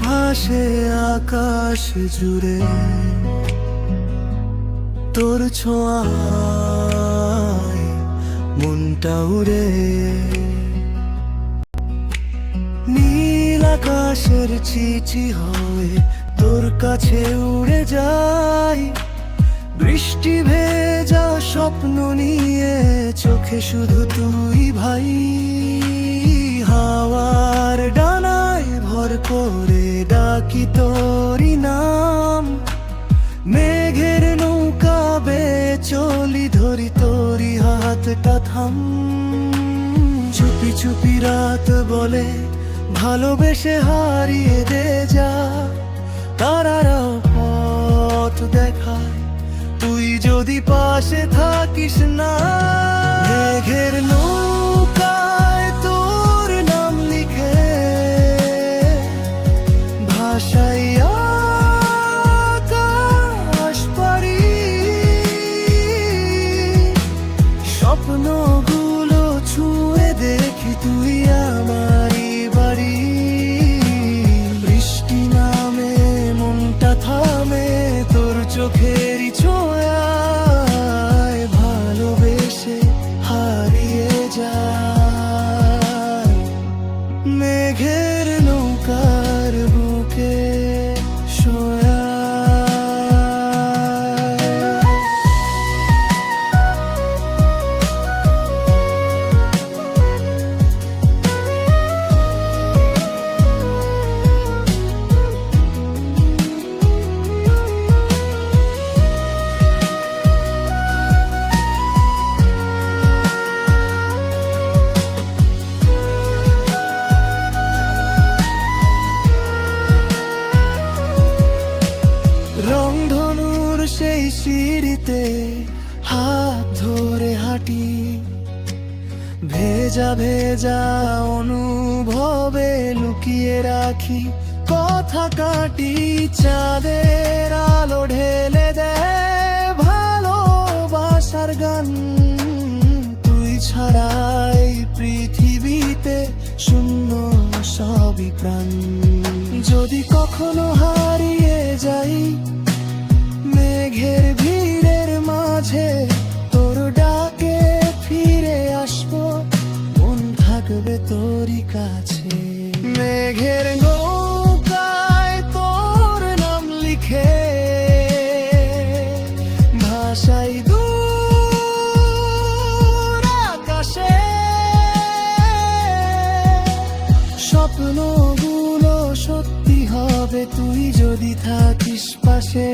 ভাসে আকাশ জুড়ে তোর ছোঁয়ায় মনটা উড়ে। নীল আকাশের চিঠি হয়ে তোর কাছে উড়ে যায়, বৃষ্টি ভেজা স্বপ্ন নিয়ে চোখে শুধু তুই ভাই। হাওয়ার ডানায় ভর করে ডাকি তোরি নাম, মেঘের নৌকা বেয়ে চলি ধরি তোরি হাতটা থাম। চুপি চুপি রাত বলে ভালোবেসে হারিয়ে দে যা, তারারাও পথ দেখায় তুই যদি পাশে থাকিস না। মেঘের নৌকায় তোর নাম লিখে ভাষাই আকাশ পারি, স্বপ্নগুলো ছুঁয়ে দেখি তুই আমারই বাড়ি। বৃষ্টি নামে মনটা থামে তোর চোখেরই ছোঁয়ায়, ভালোবেসে হারিয়ে যায় মেঘের নৌকার বুকে শোয়া। রংধনুর সেই সিঁড়িতে হাত ধরে হাঁটি, ভেজা ভেজা অনুভবে লুকিয়ে রাখি কথা কাটি। চাঁদের আলো ঢেলে দেয় ভালোবাসার গান, তুই ছাড়াই পৃথিবীতে শূন্য সবই প্রাণ। যদি কখনো হারিয়ে যাই মেঘের ভিড়ের মাঝে, তোর ডাকে ফিরে আসবো, মন থাকবে তোরই কাছে। মেঘের নৌকায় তোর নাম লিখে ভাষাই দূর আকাশে, স্বপ্নগুলো সত্যি হবে তুই যদি থাকিস পাশে।